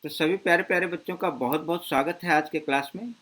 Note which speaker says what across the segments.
Speaker 1: तो सभी प्यारे प्यारे बच्चों का बहुत बहुत स्वागत है आज के क्लास में।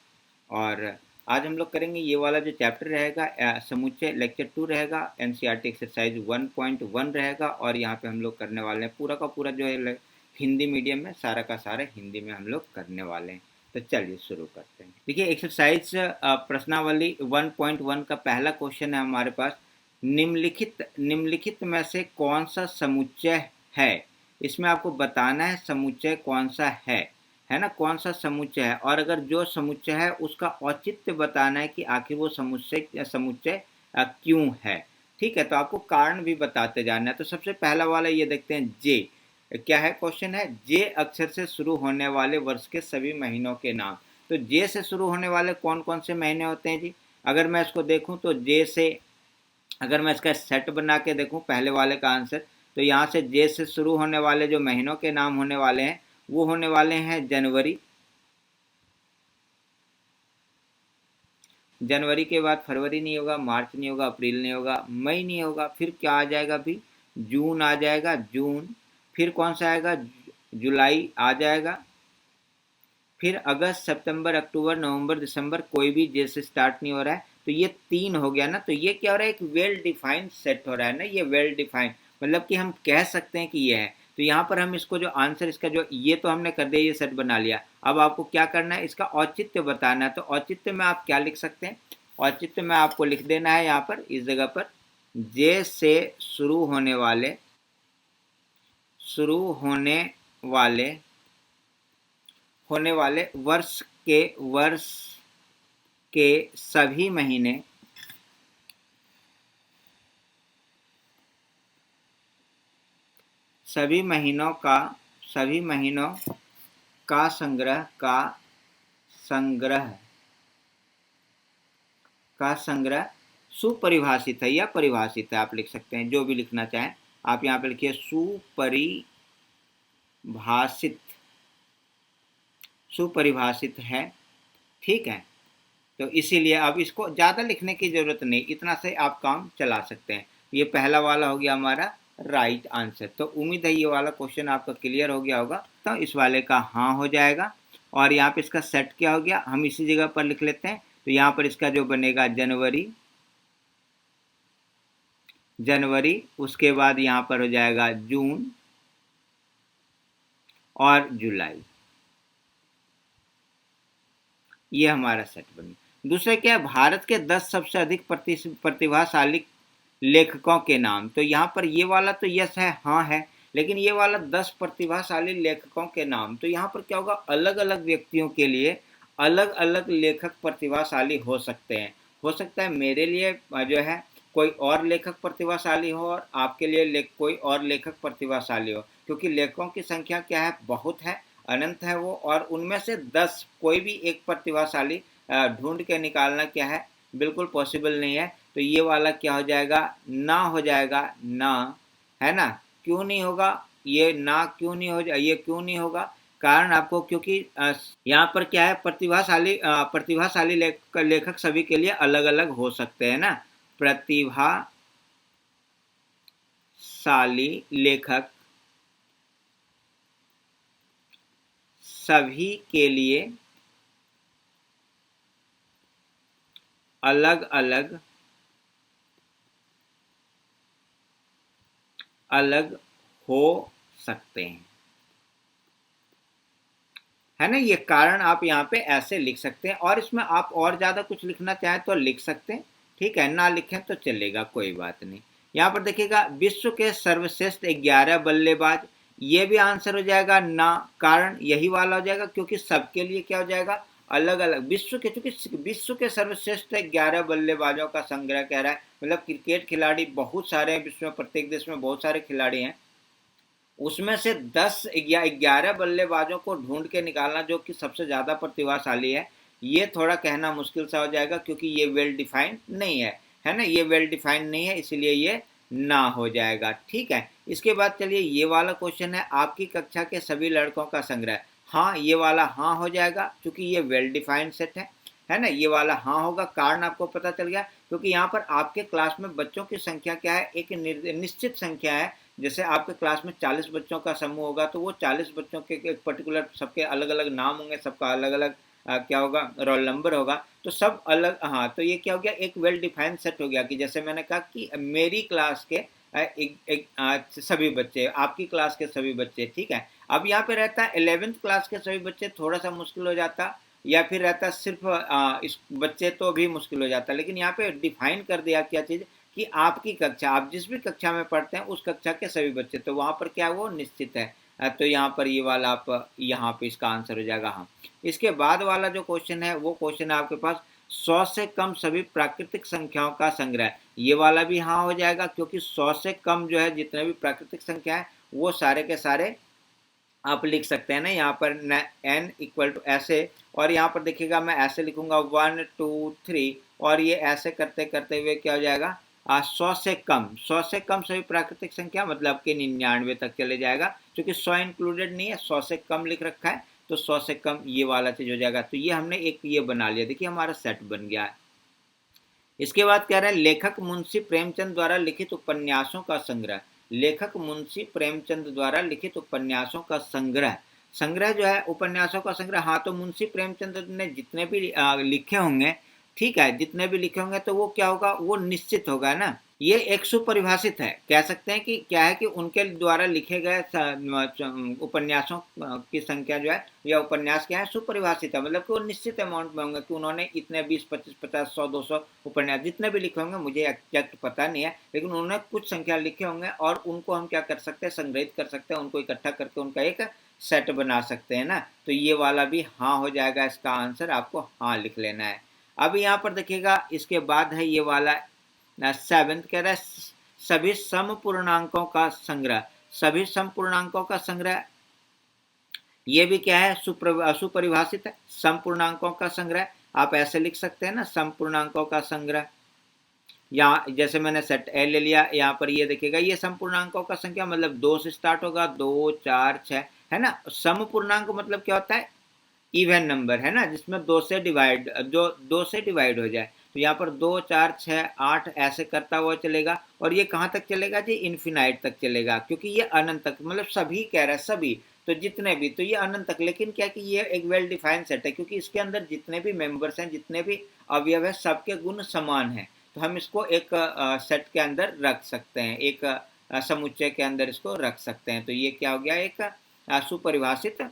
Speaker 1: और आज हम लोग करेंगे ये वाला जो चैप्टर रहेगा, समुच्चय लेक्चर 2 रहेगा। एनसीईआरटी एक्सरसाइज 1.1 रहेगा और यहाँ पे हम लोग करने वाले हैं पूरा का पूरा जो है हिंदी मीडियम में, सारा का सारा हिंदी में हम लोग करने वाले हैं। तो चलिए शुरू करते हैं। देखिए एक्सरसाइज प्रश्नावली 1.1 का पहला क्वेश्चन है हमारे पास। निम्नलिखित में से कौन सा समुच्चय है। इसमें आपको बताना है समुच्चय कौन सा है ना, कौन सा समुच्चय है। और अगर जो समुच्चय है उसका औचित्य बताना है कि आखिर वो समुच्चय समुच्चय क्यों है। ठीक है, तो आपको कारण भी बताते जाना है। तो सबसे पहला वाला ये देखते हैं, जे क्या है, क्वेश्चन है जे अक्षर से शुरू होने वाले वर्ष के सभी महीनों के नाम। तो जे से शुरू होने वाले कौन कौन से महीने होते हैं जी। अगर मैं इसको देखूं तो जे से, अगर मैं इसका सेट बना के देखूं पहले वाले का आंसर, तो यहाँ से जे से शुरू होने वाले जो महीनों के नाम होने वाले हैं वो होने वाले हैं जनवरी। जनवरी के बाद फरवरी नहीं होगा, मार्च नहीं होगा, अप्रैल नहीं होगा, मई नहीं होगा। फिर क्या आ जाएगा भी, जून आ जाएगा, जून। फिर कौन सा आएगा, जुलाई आ जाएगा। फिर अगस्त, सितंबर, अक्टूबर, नवंबर, दिसंबर, कोई भी जे से स्टार्ट नहीं हो रहा है। तो ये 3 हो गया ना। तो ये क्या हो रहा है, एक वेल डिफाइंड सेट हो रहा है ना, ये वेल डिफाइंड मतलब कि हम कह सकते हैं कि ये है। तो यहाँ पर हम इसको जो आंसर इसका जो ये तो हमने कर दिया, ये सेट बना लिया। अब आपको क्या करना है, इसका औचित्य बताना है। तो औचित्य में आप क्या लिख सकते हैं, औचित्य में आपको लिख देना है यहाँ पर इस जगह पर, जे से शुरू वाले होने वाले वर्ष के सभी महीने, सभी महीनों का सभी महीनों का संग्रह का संग्रह सुपरिभाषित है या परिभाषित है, आप लिख सकते हैं जो भी लिखना चाहें। आप यहाँ पे लिखिए सुपरिभाषित है। ठीक है, तो इसीलिए अब इसको ज़्यादा लिखने की ज़रूरत नहीं, इतना से आप काम चला सकते हैं। ये पहला वाला हो गया हमारा राइट आंसर। तो उम्मीद है ये वाला क्वेश्चन आपका क्लियर हो गया होगा। तो इस वाले का हाँ हो जाएगा। और यहाँ पे इसका सेट क्या हो गया, हम इसी जगह पर लिख लेते हैं। तो यहाँ पर इसका जो बनेगा जनवरी, उसके बाद यहाँ पर हो जाएगा जून और जुलाई। ये हमारा सेट बन गया। दूसरा क्या है, भारत के 10 सबसे अधिक प्रतिभाशाली लेखकों के नाम। तो यहाँ पर ये वाला तो यस है, हाँ है, लेकिन ये वाला 10 प्रतिभाशाली लेखकों के नाम, तो यहाँ पर क्या होगा, अलग अलग व्यक्तियों के लिए अलग अलग लेखक प्रतिभाशाली हो सकते हैं। हो सकता है मेरे लिए जो है कोई और लेखक प्रतिभाशाली हो और आपके लिए कोई और लेखक प्रतिभाशाली हो, क्योंकि लेखकों की संख्या क्या है, बहुत है, अनंत है वो। और उनमें से 10 कोई भी एक प्रतिभाशाली ढूंढ के निकालना क्या है, बिल्कुल पॉसिबल नहीं है। तो ये वाला क्या हो जाएगा, ना हो जाएगा, ना, है ना। क्यों नहीं होगा, ये ना क्यों नहीं हो जाए, ये क्यों नहीं होगा, कारण आपको, क्योंकि यहाँ पर क्या है, प्रतिभाशाली लेखक सभी के लिए अलग अलग हो सकते हैं ना। प्रतिभाशाली लेखक सभी के लिए अलग अलग हो सकते हैं, है ना। ये कारण आप यहाँ पे ऐसे लिख सकते हैं। और इसमें आप और ज़्यादा कुछ लिखना चाहें तो लिख सकते हैं, ठीक है, ना लिखें तो चलेगा, कोई बात नहीं। यहाँ पर देखिएगा, विश्व के सर्वश्रेष्ठ 11 बल्लेबाज, ये भी आंसर हो जाएगा ना, कारण यही वाला हो जाएगा, क्योंकि सबके लिए क्या हो जाएगा, अलग अलग। विश्व के, चूंकि विश्व के सर्वश्रेष्ठ 11 बल्लेबाजों का संग्रह कह रहा है, मतलब क्रिकेट खिलाड़ी बहुत सारे हैं विश्व में, प्रत्येक देश में बहुत सारे खिलाड़ी हैं, उसमें से 10 या 11 बल्लेबाजों को ढूंढ के निकालना जो कि सबसे ज़्यादा प्रतिभाशाली है, ये थोड़ा कहना मुश्किल सा हो जाएगा, क्योंकि ये वेल डिफाइंड नहीं है ना, ये वेल डिफाइंड नहीं है, इसलिए ये ना हो जाएगा। ठीक है, इसके बाद चलिए ये वाला क्वेश्चन है, आपकी कक्षा के सभी लड़कों का संग्रह। हाँ, ये वाला हाँ हो जाएगा, क्योंकि ये वेल डिफाइंड सेट है ना। ये वाला हाँ होगा, कारण आपको पता चल गया, क्योंकि यहाँ पर आपके क्लास में बच्चों की संख्या क्या है, एक निश्चित संख्या है, जैसे आपके क्लास में 40 बच्चों का समूह होगा तो वो 40 बच्चों के एक पर्टिकुलर सबके अलग अलग नाम होंगे, सबका अलग अलग क्या होगा, रोल नंबर होगा, तो सब अलग। हाँ, तो ये क्या हो गया, एक वेल डिफाइंड सेट हो गया कि जैसे मैंने कहा कि मेरी क्लास के सभी बच्चे, आपकी क्लास के सभी बच्चे, ठीक है। अब यहाँ पे रहता है 11th क्लास के सभी बच्चे, थोड़ा सा मुश्किल हो जाता, या फिर रहता सिर्फ इस बच्चे तो भी मुश्किल हो जाता, लेकिन यहाँ पे डिफाइन कर दिया क्या चीज़ कि आपकी कक्षा, आप जिस भी कक्षा में पढ़ते हैं उस कक्षा के सभी बच्चे, तो वहाँ पर क्या वो निश्चित है। तो यहाँ पर ये वाला आप यहाँ पे इसका आंसर हो जाएगा हाँ। इसके बाद वाला जो क्वेश्चन है वो क्वेश्चन है आपके पास 100 से कम सभी प्राकृतिक संख्याओं का संग्रह। ये वाला भी हाँ हो जाएगा, क्योंकि 100 से कम जो है जितने भी प्राकृतिक संख्या है वो सारे के सारे आप लिख सकते हैं ना, यहाँ पर n इक्वल टू ऐसे, और यहाँ पर देखिएगा मैं ऐसे लिखूंगा 1 2 3, और ये ऐसे करते करते हुए क्या हो जाएगा 100 से कम, 100 से कम सभी प्राकृतिक संख्या मतलब कि 99 तक चले जाएगा, क्योंकि 100 इंक्लूडेड नहीं है, 100 से कम लिख रखा है, तो 100 से कम ये वाला चीज हो जाएगा। तो ये हमने एक ये बना लिया, देखिए हमारा सेट बन गया है। इसके बाद कह रहे हैं लेखक मुंशी प्रेमचंद द्वारा लिखित उपन्यासों का संग्रह। लेखक मुंशी प्रेमचंद द्वारा लिखित उपन्यासों का संग्रह, संग्रह जो है उपन्यासों का संग्रह, हाँ तो मुंशी प्रेमचंद ने जितने भी लिखे होंगे, ठीक है, जितने भी लिखे होंगे तो वो क्या होगा, वो निश्चित होगा ना। ये एक सुपरिभाषित है, कह सकते हैं कि क्या है कि उनके द्वारा लिखे गए उपन्यासों की संख्या जो है या उपन्यास क्या है, सुपरिभाषित है, मतलब कि वो निश्चित अमाउंट में होंगे कि उन्होंने इतने 20 25 50 100 200 उपन्यास जितने भी लिखे होंगे, मुझे एग्जैक्ट पता नहीं है, लेकिन उन्होंने कुछ संख्या लिखे होंगे और उनको हम क्या कर सकते हैं, संग्रहित कर सकते हैं, उनको इकट्ठा करके उनका एक सेट बना सकते हैं ना। तो ये वाला भी हाँ हो जाएगा, इसका आंसर आपको हाँ लिख लेना है। अब यहाँ पर देखिएगा इसके बाद है ये वाला 7th, कह रहा है सभी समपूर्णांकों का संग्रह। सभी समपूर्णांकों का संग्रह ये भी क्या है, सुपरिभाषित है। समपूर्णांकों का संग्रह आप ऐसे लिख सकते हैं ना, समपूर्णांकों का संग्रह। यहाँ जैसे मैंने सेट ए ले लिया, यहाँ पर ये देखिएगा ये समपूर्णांकों का संख्या मतलब 2 से स्टार्ट होगा, 2 4 6, है ना। समपूर्णांक मतलब क्या होता है, इवन नंबर, है ना, जिसमें 2 से डिवाइड, जो 2 से डिवाइड हो जाए। तो यहाँ पर 2 4 6 8 ऐसे करता हुआ चलेगा, और ये कहाँ तक चलेगा जी, इन्फिनाइट तक चलेगा, क्योंकि ये अनंत तक, मतलब सभी कह रहा है सभी, तो जितने भी, तो ये अनंत तक। लेकिन क्या कि ये एक वेल डिफाइंड सेट है, क्योंकि इसके अंदर जितने भी मेंबर्स हैं, जितने भी अवयव है, सबके गुण समान हैं, तो हम इसको एक सेट के अंदर रख सकते हैं, एक समुच्चय के अंदर इसको रख सकते हैं। तो ये क्या हो गया, एक सुपरिभाषित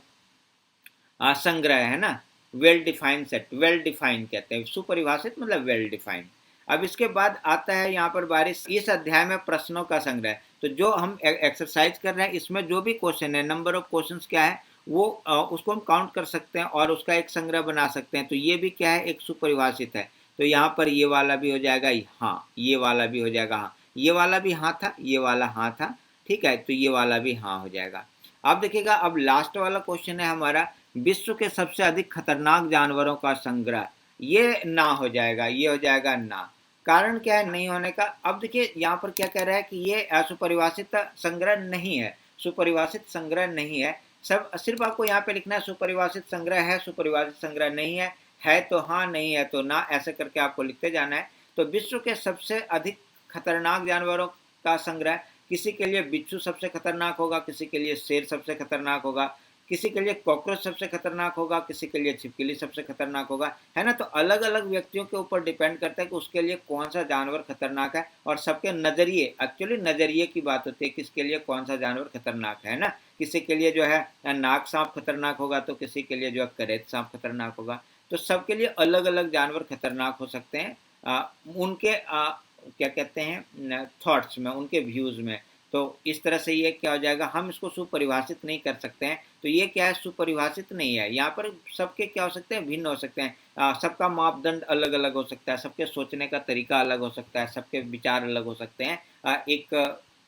Speaker 1: संग्रह, है ना, well defined set, well defined कहते हैं, सुपरिभाषित मतलब वेल डिफाइंड। अब इसके बाद आता है यहाँ पर बारिश, इस अध्याय में प्रश्नों का संग्रह। तो जो हम एक्सरसाइज कर रहे हैं इसमें जो भी क्वेश्चन है, नंबर ऑफ क्वेश्चंस क्या है वो उसको हम काउंट कर सकते हैं और उसका एक संग्रह बना सकते हैं। तो ये भी क्या है, एक सुपरिभाषित है। तो यहाँ पर ये वाला भी हो जाएगा हाँ, ये वाला भी हो जाएगा हाँ, ये वाला भी हाँ था, ये वाला हाँ था, ठीक है, तो ये वाला भी हाँ हो जाएगा। अब देखिएगा, अब लास्ट वाला क्वेश्चन है हमारा, विश्व के सबसे अधिक खतरनाक जानवरों का संग्रह। ये ना हो जाएगा, ये हो जाएगा ना। कारण क्या है नहीं होने का, अब देखिए यहाँ पर क्या कह रहा है कि ये असुपरिभाषित संग्रह नहीं है, सुपरिभाषित संग्रह नहीं है। सब सिर्फ आपको यहाँ पे लिखना है सुपरिभाषित संग्रह है, सुपरिभाषित संग्रह नहीं है तो हाँ, नहीं है तो ना, ऐसे करके आपको लिखते जाना है। तो विश्व के सबसे अधिक खतरनाक जानवरों का संग्रह, किसी के लिए बिच्छू सबसे खतरनाक होगा, किसी के लिए शेर सबसे खतरनाक होगा, किसी के लिए कॉकरोच सबसे खतरनाक होगा, किसी के लिए छिपकली सबसे खतरनाक होगा, है ना। तो अलग अलग व्यक्तियों के ऊपर डिपेंड करता है कि उसके लिए कौन सा जानवर खतरनाक है, और सबके नजरिए, एक्चुअली नजरिए की बात होती है, किसके लिए कौन सा जानवर खतरनाक है ना। किसी के लिए जो है नाग सांप खतरनाक होगा, तो किसी के लिए जो है करेत सांप खतरनाक होगा। तो सबके लिए अलग अलग जानवर खतरनाक हो सकते हैं उनके क्या कहते हैं थॉट्स में, उनके व्यूज में। तो इस तरह से ये क्या हो जाएगा, हम इसको सुपरिभाषित नहीं कर सकते हैं। तो ये क्या है, सुपरिभाषित नहीं है। यहाँ पर सबके क्या हो सकते हैं, भिन्न हो सकते हैं, सबका मापदंड अलग अलग हो सकता है, सबके सोचने का तरीका अलग हो सकता है, सबके विचार अलग हो सकते हैं एक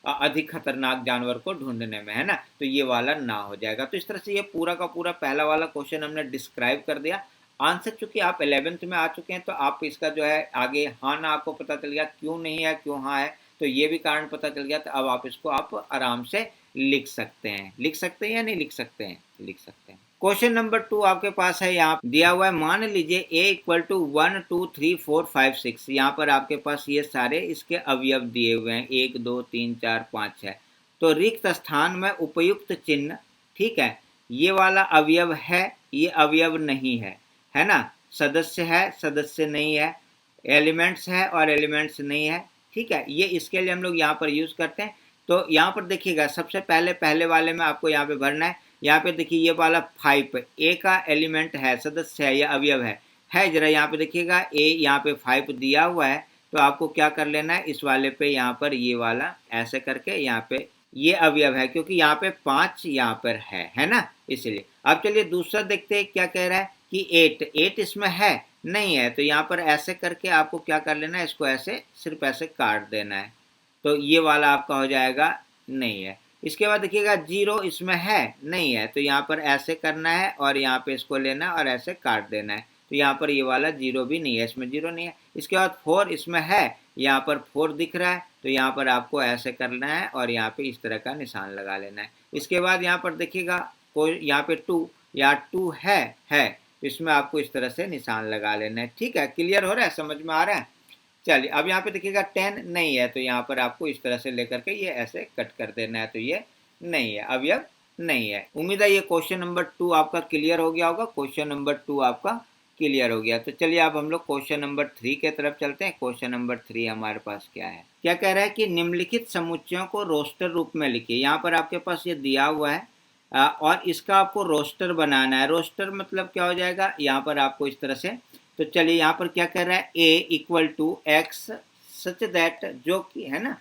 Speaker 1: अधिक खतरनाक जानवर को ढूंढने में, है ना। तो ये वाला ना हो जाएगा। तो इस तरह से ये पूरा का पूरा पहला वाला क्वेश्चन हमने डिस्क्राइब कर दिया। आंसर चूंकि आप 11th में आ चुके हैं, तो आप इसका जो है आगे हाँ ना आपको पता चल गया, क्यों नहीं है क्यों हाँ है, तो ये भी कारण पता चल गया। तो अब आप इसको आप आराम से लिख सकते हैं, लिख सकते हैं या नहीं लिख सकते हैं, लिख सकते हैं। क्वेश्चन नंबर 2 आपके पास है, यहाँ दिया हुआ है, मान लीजिए a इक्वल टू 1 2 3 4 5 6। यहाँ पर आपके पास ये सारे इसके अवयव दिए हुए हैं, 1 2 3 4 5 6। तो रिक्त स्थान में उपयुक्त चिन्ह, ठीक है, ये वाला अवयव है, ये अवयव नहीं है ना, सदस्य है, सदस्य नहीं है, एलिमेंट्स है और एलिमेंट्स नहीं है, ठीक है, ये इसके लिए हम लोग यहाँ पर यूज करते हैं। तो यहाँ पर देखिएगा सबसे पहले वाले में आपको यहाँ पे भरना है। यहाँ पे देखिए ये वाला 5 ए का एलिमेंट है, सदस्य है या अवयव है जरा यहाँ पे देखिएगा ए यहाँ पे 5 दिया हुआ है, तो आपको क्या कर लेना है, इस वाले पे यहाँ पर ये वाला ऐसे करके यहाँ पे ये अवयव है, क्योंकि यहाँ पे 5 यहाँ पर है ना, इसलिए। अब चलिए दूसरा देखते हैं क्या कह रहा है कि 8 इसमें है नहीं है, तो यहाँ पर ऐसे करके आपको क्या कर लेना है, इसको ऐसे सिर्फ ऐसे काट देना है, तो ये वाला आपका हो जाएगा नहीं है। इसके बाद देखिएगा 0 इसमें है नहीं है, तो यहाँ पर ऐसे करना है और यहाँ पे इसको लेना और ऐसे काट देना है, तो यहाँ पर ये वाला 0 भी नहीं है, इसमें 0 नहीं है। इसके बाद 4 इसमें है, यहाँ पर 4 दिख रहा है, तो यहाँ पर आपको ऐसे करना है और यहाँ पे इस तरह का निशान लगा लेना है। इसके बाद यहाँ पर देखिएगा कोई यहाँ पे 2 या 2 है, तो इसमें आपको इस तरह से निशान लगा लेना है, ठीक है। क्लियर हो रहा है, समझ में आ रहा है? चलिए अब यहाँ पे देखिएगा 10 नहीं है, तो यहाँ पर आपको इस तरह से लेकर के ये ऐसे कट कर देना है, तो ये नहीं है, अवयव नहीं है। उम्मीद है ये क्वेश्चन नंबर 2 आपका क्लियर हो गया होगा। क्वेश्चन नंबर 2 आपका क्लियर हो गया। तो चलिए अब हम लोग क्वेश्चन नंबर 3 के तरफ चलते हैं। क्वेश्चन नंबर 3 हमारे पास क्या है, क्या कह रहा है कि निम्नलिखित समुच्चयों को रोस्टर रूप में लिखिए। यहाँ पर आपके पास ये दिया हुआ है और इसका आपको रोस्टर बनाना है। रोस्टर मतलब क्या हो जाएगा, यहाँ पर आपको इस तरह से, तो चलिए यहाँ पर क्या कर रहा है, a equal to x such that, जो कि है ना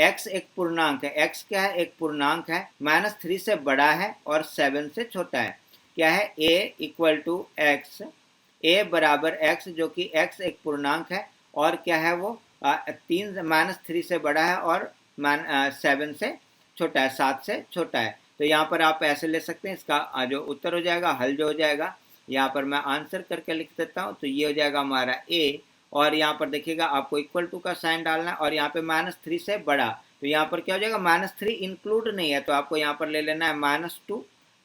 Speaker 1: x एक पूर्णांक है, x क्या है, एक पूर्णांक है, -3 से बड़ा है और 7 से छोटा है। क्या है, a equal to x, a बराबर x, जो कि x एक पूर्णांक है और क्या है वो 3 से बड़ा है और 7 से छोटा है, 7 से छोटा है। तो यहाँ पर आप ऐसे ले सकते हैं, इसका जो उत्तर हो जाएगा, हल जो हो जाएगा, यहाँ पर मैं आंसर करके लिख देता हूँ, तो ये हो जाएगा हमारा ए, और यहाँ पर देखिएगा आपको इक्वल टू का साइन डालना है और यहाँ पे -3 से बड़ा, तो यहाँ पर क्या हो जाएगा, -3 इंक्लूड नहीं है, तो आपको यहाँ पर ले लेना है -2,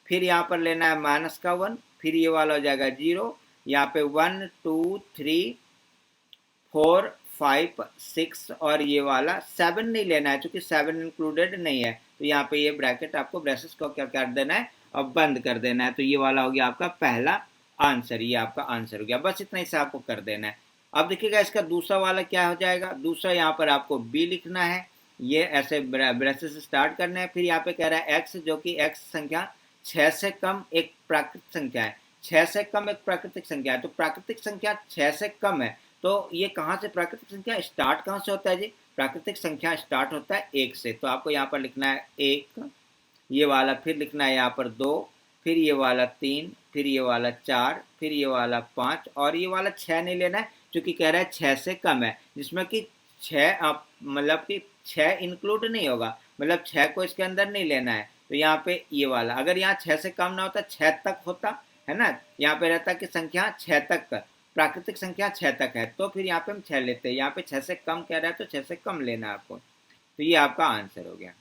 Speaker 1: फिर यहाँ पर लेना है -1, फिर ये वाला हो जाएगा 0, यहाँ पे 1 2 3 4 5 6 और ये वाला 7 नहीं लेना है, क्योंकि 7 इंक्लूडेड नहीं है, तो यहाँ पे ये ब्रैकेट आपको ब्रेसेस को क्या कर देना है और बंद कर देना है। तो ये वाला हो गया आपका पहला आंसर, ये आपका आंसर हो गया। बस इतना ही से आपको कर देना है। अब देखिएगा इसका दूसरा वाला क्या हो जाएगा, दूसरा यहाँ पर आपको बी लिखना है, ये ऐसे ब्रेसेस स्टार्ट करना है, फिर यहाँ पे कह रहा है एक्स, जो कि एक्स संख्या 6 से कम एक प्राकृतिक संख्या है। 6 से कम एक प्राकृतिक संख्या है, तो प्राकृतिक संख्या 6 से कम है, तो ये कहाँ से प्राकृतिक संख्या स्टार्ट कहाँ से होता है जी, प्राकृतिक संख्या स्टार्ट होता है 1 से, तो आपको यहाँ पर लिखना है 1, ये वाला फिर लिखना है यहाँ पर 2, फिर ये वाला 3, फिर ये वाला 4, फिर ये वाला 5 और ये वाला 6 नहीं लेना है, क्योंकि कह रहा है 6 से कम है, जिसमें कि 6 आप मतलब कि 6 इंक्लूड नहीं होगा, मतलब 6 को इसके अंदर नहीं लेना है। तो यहाँ पे ये वाला, अगर यहाँ 6 से कम ना होता 6 तक होता है ना, यहाँ पे रहता कि संख्या 6 तक, प्राकृतिक संख्या 6 तक है, तो फिर यहाँ पे हम 6 लेते हैं। यहाँ पे 6 से कम कह रहा है, तो 6 से कम लेना है आपको, तो ये आपका आंसर हो गया,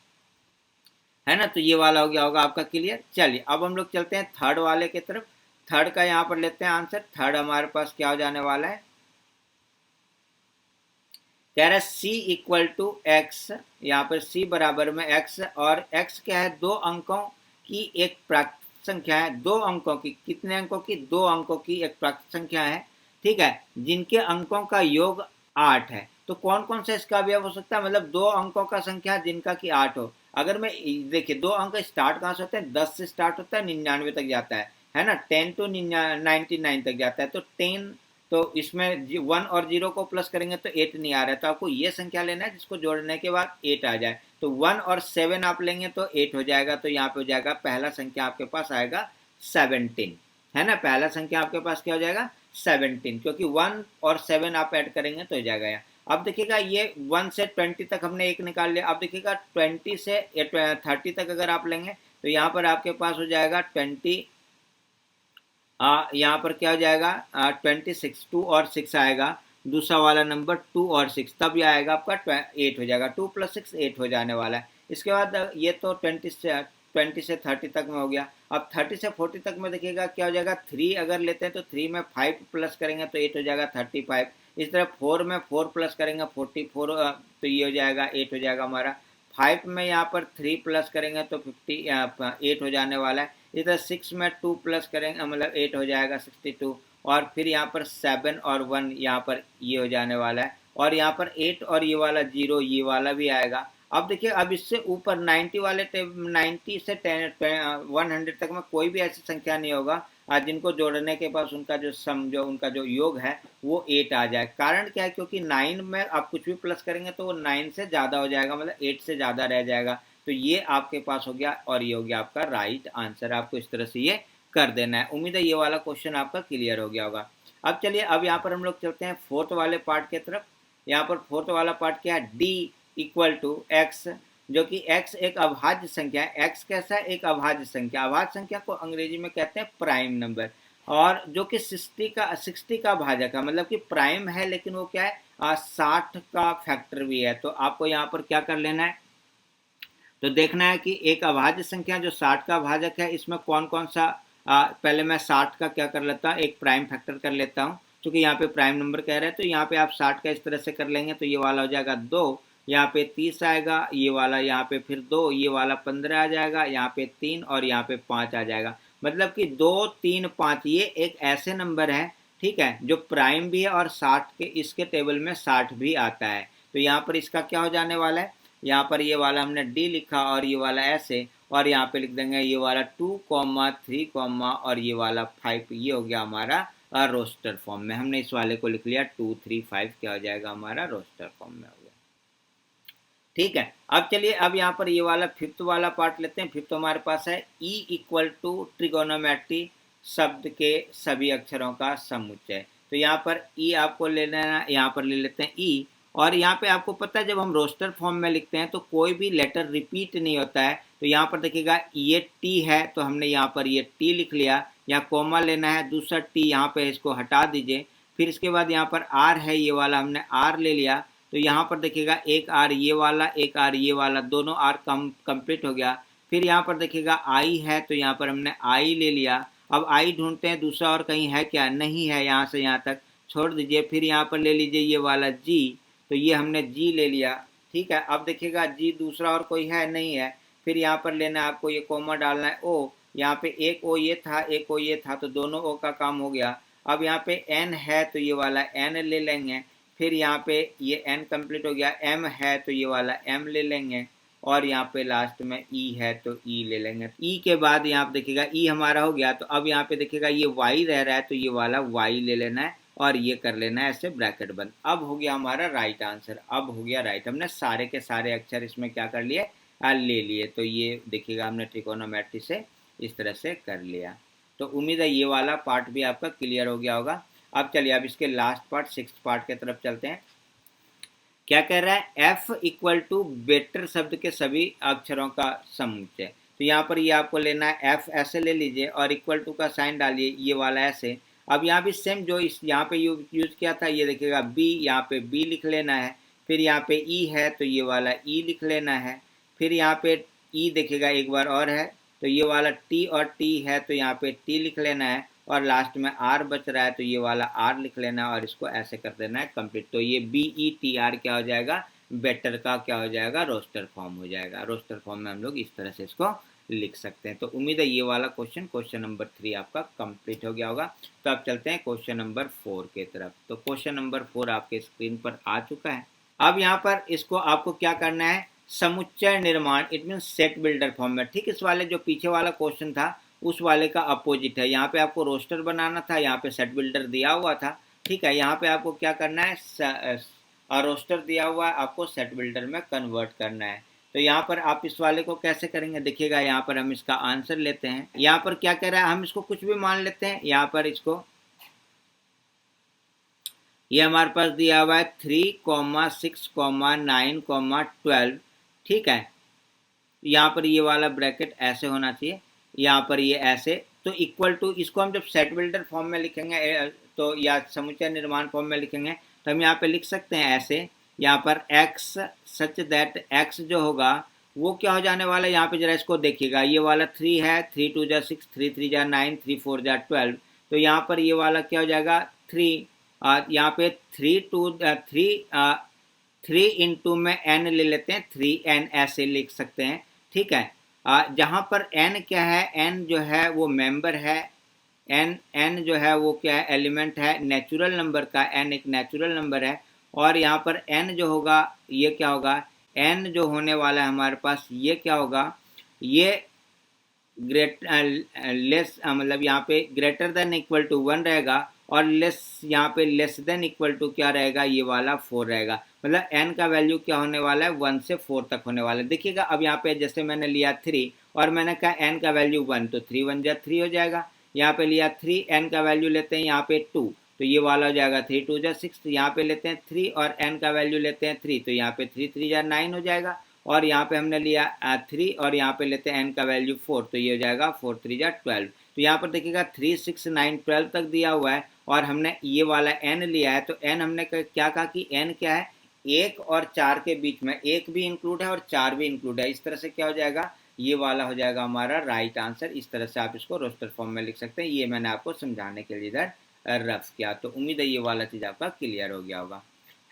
Speaker 1: है ना। तो ये वाला हो गया होगा आपका क्लियर। चलिए अब हम लोग चलते हैं थर्ड वाले की तरफ। थर्ड का यहाँ पर लेते हैं आंसर। थर्ड हमारे पास क्या हो जाने वाला है, कह रहा है c इक्वल टू एक्स, यहाँ पर c बराबर में x, और x क्या है, 2 अंकों की एक प्राकृतिक संख्या है। 2 अंकों की, कितने अंकों की, 2 अंकों की एक प्राकृतिक संख्या है, ठीक है, जिनके अंकों का योग 8 है। तो कौन कौन सा इसका अवयव हो सकता है, मतलब 2 अंकों का संख्या जिनका कि 8 हो। अगर मैं देखिए 2 अंक स्टार्ट कहाँ से होते हैं, 10 से स्टार्ट होता है, 99 तक जाता है ना, 10 to 99 तक जाता है, तो 10, तो इसमें 1 और 0 को प्लस करेंगे तो 8 नहीं आ रहा है, तो आपको ये संख्या लेना है जिसको जोड़ने के बाद 8 आ जाए। तो 1 और 7 आप लेंगे तो 8 हो जाएगा, तो यहाँ पे हो जाएगा पहला संख्या आपके पास आएगा 17, है ना, पहला संख्या आपके पास क्या हो जाएगा 17, क्योंकि 1 और 7 आप ऐड करेंगे तो हो जाएगा यहाँ। अब देखिएगा ये 1 से 20 तक हमने एक निकाल लिया। अब देखिएगा 20 से 30 तक अगर आप लेंगे तो यहाँ पर आपके पास हो जाएगा 20, यहाँ पर क्या हो जाएगा 26, 2 और 6 आएगा, दूसरा वाला नंबर 2 और 6, तब ये आएगा आपका 8 हो जाएगा, 2 + 6 8 हो जाने वाला है। इसके बाद ये तो 20 से 30 तक में हो गया। अब 30 से 40 तक में देखिएगा क्या हो जाएगा, 3 अगर लेते हैं तो 3 में 5 प्लस करेंगे तो 8 हो जाएगा 35। इस तरह 4 में 4 प्लस करेंगे 44, तो ये हो जाएगा 8 हो जाएगा हमारा 5 में यहाँ पर 3 प्लस करेंगे तो 8 हो जाने वाला है। इधर 6 में 2 प्लस करेंगे मतलब 8 हो जाएगा 62, और फिर यहाँ पर 7 और 1 यहाँ पर ये हो जाने वाला है, और यहाँ पर 8 और ये वाला 0 ये वाला भी आएगा। अब देखिए, अब इससे ऊपर 90 वाले 90 से 100 तक में कोई भी ऐसी संख्या नहीं होगा जिनको जोड़ने के पास उनका जो सम जो उनका जो योग है वो 8 आ जाए। कारण क्या है, क्योंकि 9 में आप कुछ भी प्लस करेंगे तो वो 9 से ज़्यादा हो जाएगा, मतलब 8 से ज़्यादा रह जाएगा। तो ये आपके पास हो गया, और ये हो गया आपका राइट आंसर। आपको इस तरह से ये कर देना है। उम्मीद है ये वाला क्वेश्चन आपका क्लियर हो गया होगा। अब चलिए, अब यहाँ पर हम लोग चलते हैं फोर्थ वाले पार्ट की तरफ। यहाँ पर फोर्थ वाला पार्ट क्या है, डी इक्वल टू एक्स, जो कि x एक अभाज्य संख्या है। x कैसा है, एक अभाज्य संख्या। अभाज्य संख्या को अंग्रेजी में कहते हैं प्राइम नंबर, और जो कि 60 का भाजक है, मतलब कि प्राइम है लेकिन वो क्या है 60 का फैक्टर भी है। तो आपको यहाँ पर क्या कर लेना है, तो देखना है कि एक अभाज्य संख्या जो 60 का भाजक है, इसमें कौन कौन सा पहले मैं 60 का क्या कर लेता हूँ, एक प्राइम फैक्टर कर लेता हूँ, क्योंकि यहाँ पे प्राइम नंबर कह रहे हैं। तो यहाँ पे आप 60 का इस तरह से कर लेंगे तो ये वाला हो जाएगा 2, यहाँ पे 30 आएगा, ये वाला यहाँ पे फिर 2, ये वाला 15 आ जाएगा, यहाँ पे 3 और यहाँ पे 5 आ जाएगा। मतलब कि 2 3 5 ये एक ऐसे नंबर है, ठीक है, जो प्राइम भी है और 60 के इसके टेबल में 60 भी आता है। तो यहाँ पर इसका क्या हो जाने वाला है, यहाँ पर ये वाला हमने डी लिखा और ये वाला ऐसे, और यहाँ पे लिख देंगे ये वाला 2, 3, और ये वाला 5। ये हो गया हमारा रोस्टर फॉर्म में। हमने इस वाले को लिख लिया 2 3 5, क्या हो जाएगा हमारा रोस्टर फॉर्म में हो गया। ठीक है, अब चलिए, अब यहाँ पर ये वाला फिफ्थ वाला पार्ट लेते हैं। फिफ्थ हमारे पास है ई इक्वल टू ट्रिगोनोमेट्री शब्द के सभी अक्षरों का समुच्चय। तो यहाँ पर ई आपको ले लेना, यहाँ पर ले लेते हैं ई, और यहाँ पे आपको पता है जब हम रोस्टर फॉर्म में लिखते हैं तो कोई भी लेटर रिपीट नहीं होता है। तो यहाँ पर देखिएगा ये टी है तो हमने यहाँ पर ये टी लिख लिया, यहाँ कोमा लेना है, दूसरा टी यहाँ पे इसको हटा दीजिए। फिर इसके बाद यहाँ पर आर है, ये वाला हमने आर ले लिया। तो यहाँ पर देखिएगा एक आर ये वाला, एक आर ये वाला, दोनों आर कंप्लीट हो गया। फिर यहाँ पर देखिएगा आई है तो यहाँ पर हमने आई ले लिया। अब आई ढूंढते हैं दूसरा और कहीं है क्या, नहीं है, यहाँ से यहाँ तक छोड़ दीजिए। फिर यहाँ पर ले लीजिए ये वाला जी, तो ये हमने जी ले लिया। ठीक है, अब देखिएगा जी दूसरा और कोई है नहीं है। फिर यहाँ पर लेना है आपको, ये कोमा डालना है ओ, यहाँ पे एक ओ ये था, एक ओ ये था, तो दोनों ओ का काम हो गया। अब यहाँ पे एन है तो ये वाला एन ले लेंगे। फिर यहाँ पे ये एन कंप्लीट हो गया। एम है तो ये वाला एम ले लेंगे, और यहाँ पे लास्ट में ई है तो ई ले लेंगे। ई के बाद यहाँ पे देखिएगा ई हमारा हो गया। तो अब यहाँ पे देखिएगा ये वाई रह रहा है तो ये वाला वाई ले लेना है और ये कर लेना है ऐसे ब्रैकेट बंद। अब हो गया हमारा राइट आंसर, अब हो गया राइट। हमने सारे के सारे अक्षर इसमें क्या कर लिए, ले लिए। तो ये देखिएगा हमने ट्रिकोनोमेट्री से इस तरह से कर लिया। तो उम्मीद है ये वाला पार्ट भी आपका क्लियर हो गया होगा। अब चलिए, अब इसके लास्ट पार्ट सिक्स्थ पार्ट की तरफ चलते हैं। क्या कह रहा है, एफ इक्वल टू बेटर शब्द के सभी अक्षरों का समुच्चय। तो यहाँ पर ये आपको लेना है, एफ ऐसे ले लीजिए और इक्वल टू का साइन डालिए, ये वाला ऐसे। अब यहाँ भी सेम जो इस यहाँ पे यूज किया था, ये देखिएगा बी, यहाँ पे बी लिख लेना है। फिर यहाँ पे ई है तो ये वाला ई लिख लेना है। फिर यहाँ पे ई देखिएगा एक बार और है तो ये वाला टी, और टी है तो यहाँ पे टी लिख लेना है, और लास्ट में आर बच रहा है तो ये वाला आर लिख लेना है, और इसको ऐसे कर देना है कंप्लीट। तो ये बी ई टी आर क्या हो जाएगा, बेटर का क्या हो जाएगा, रोस्टर फॉर्म हो जाएगा। रोस्टर फॉर्म में हम लोग इस तरह से इसको लिख सकते हैं। तो उम्मीद है ये वाला क्वेश्चन नंबर 3 आपका कंप्लीट हो गया होगा। तो अब चलते हैं क्वेश्चन नंबर 4 के तरफ। तो क्वेश्चन नंबर 4 आपके स्क्रीन पर आ चुका है। अब यहाँ पर इसको आपको क्या करना है, समुच्चय निर्माण, it mean set builder form में। ठीक, इस वाले जो पीछे वाला क्वेश्चन था उस वाले का अपोजिट है। यहाँ पे आपको रोस्टर बनाना था, यहाँ पे सेट बिल्डर दिया हुआ था। ठीक है, यहाँ पे आपको क्या करना है, रोस्टर दिया हुआ है, आपको सेट बिल्डर में कन्वर्ट करना है। तो यहाँ पर आप इस वाले को कैसे करेंगे, देखिएगा यहाँ पर हम इसका आंसर लेते हैं। यहाँ पर क्या कह रहा है, हम इसको कुछ भी मान लेते हैं। यहाँ पर इसको, ये हमारे पास दिया हुआ है 3, 6, 9, 12। ठीक है, यहाँ पर ये वाला ब्रैकेट ऐसे होना चाहिए, यहाँ पर ये ऐसे। तो इक्वल टू, इसको हम जब सेट बिल्डर फॉर्म में लिखेंगे तो या समुच्चय निर्माण फॉर्म में लिखेंगे तो हम यहाँ पे लिख सकते हैं ऐसे, यहाँ पर x सच दैट x जो होगा वो क्या हो जाने वाला है, यहाँ पे जरा इसको देखिएगा, ये वाला 3 है, 3 2 जा 6, 3 3 जा 9, 3 4 जा 12। तो यहाँ पर ये वाला क्या हो जाएगा 3, यहाँ पे 3 2 3 3 इंटू में n ले लेते हैं, 3n ऐसे लिख सकते हैं, ठीक है। जहाँ पर n क्या है, n जो है वो मेंबर है, n जो है वो क्या है, एलिमेंट है नेचुरल नंबर का, n एक नेचुरल नंबर है। और यहाँ पर n जो होगा ये क्या होगा, n जो होने वाला है हमारे पास ये क्या होगा, ये ग्रेट लेस मतलब यहाँ पे ग्रेटर देन इक्वल टू 1 रहेगा, और लेस यहाँ पे लेस देन इक्वल टू क्या रहेगा, ये वाला 4 रहेगा। मतलब n का वैल्यू क्या होने वाला है, 1 से 4 तक होने वाला है। देखिएगा अब यहाँ पे जैसे मैंने लिया 3 और मैंने कहा n का वैल्यू 1, तो 3 1 जा 3 हो जाएगा। यहाँ पे लिया 3, n का वैल्यू लेते हैं यहाँ पे 2, तो ये वाला हो जाएगा 3 2 जा 6। यहाँ पे लेते हैं 3 और n का वैल्यू लेते हैं 3, तो यहाँ पे 3 3 जा 9 हो जाएगा। और यहाँ पे हमने लिया 3 और यहाँ पे लेते हैं n का वैल्यू 4, तो ये हो जाएगा 4 3 जा 12। तो यहाँ पर देखिएगा 3 6 9 12 तक दिया हुआ है और हमने ये वाला n लिया है। तो n हमने क्या कहा कि n क्या है, 1 और 4 के बीच में, 1 भी इंक्लूड है और 4 भी इंक्लूड है। इस तरह से क्या हो जाएगा, ये वाला हो जाएगा हमारा राइट आंसर। इस तरह से आप इसको रोस्टर फॉर्म में लिख सकते हैं। ये मैंने आपको समझाने के लिए इधर रफ किया। तो उम्मीद है ये वाला चीज़ आपका क्लियर हो गया होगा,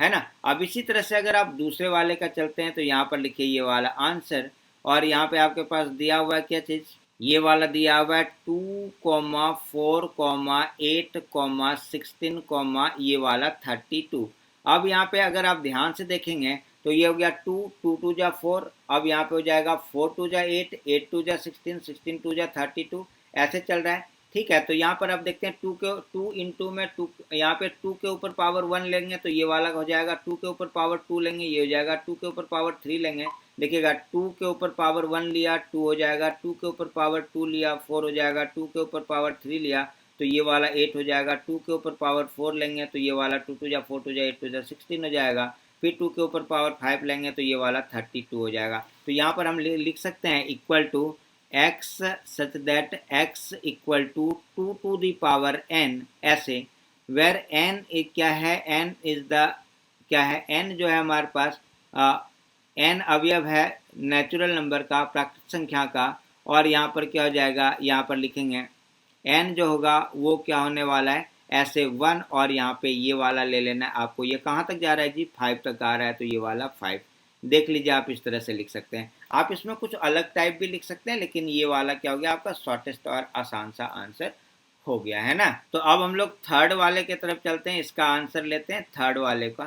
Speaker 1: है ना। अब इसी तरह से अगर आप दूसरे वाले का चलते हैं तो यहाँ पर लिखिए ये वाला आंसर, और यहाँ पे आपके पास दिया हुआ है क्या चीज़, ये वाला दिया हुआ है 2,4,8,16, ये वाला 32। अब यहाँ पे अगर आप ध्यान से देखेंगे तो ये हो गया 2 2 2 जा 4, अब यहाँ पे हो जाएगा 4 2 जा 8, 8 2 जा 16, 16 2 जा 32, ऐसे चल रहा है, ठीक है। तो यहाँ पर आप देखते हैं 2 इंटू में 2, यहाँ पे 2 के ऊपर पावर 1 लेंगे तो ये वाला हो जाएगा, 2 के ऊपर पावर 2 लेंगे ये हो जाएगा, 2 के ऊपर पावर 3 लेंगे, देखिएगा 2 के ऊपर पावर 1 लिया 2 हो जाएगा, 2 के ऊपर पावर 2 लिया 4 हो जाएगा, 2 के ऊपर पावर 3 लिया तो ये वाला 8 हो जाएगा, 2 के ऊपर पावर 4 लेंगे तो ये वाला 2 2 जा 4 2 जा 8 2 जा 16 हो जाएगा, फिर 2 के ऊपर पावर 5 लेंगे तो ये वाला 32 हो जाएगा। तो यहाँ पर हम लिख सकते हैं equal to x such that x equal to 2 to the power n, ऐसे वेर n क्या है, n इज द क्या है, n जो है हमारे पास n अवयव है नेचुरल नंबर का, प्राकृतिक संख्या का। और यहाँ पर क्या हो जाएगा, यहाँ पर लिखेंगे n जो होगा वो क्या होने वाला है, ऐसे 1, और यहाँ पे ये वाला ले लेना है आपको। ये कहाँ तक जा रहा है जी, 5 तक आ रहा है, तो ये वाला 5 देख लीजिए। आप इस तरह से लिख सकते हैं। आप इसमें कुछ अलग टाइप भी लिख सकते हैं, लेकिन ये वाला क्या हो गया आपका शॉर्टेस्ट और आसान सा आंसर हो गया, है ना। तो अब हम लोग थर्ड वाले की तरफ चलते हैं, इसका आंसर लेते हैं थर्ड वाले का।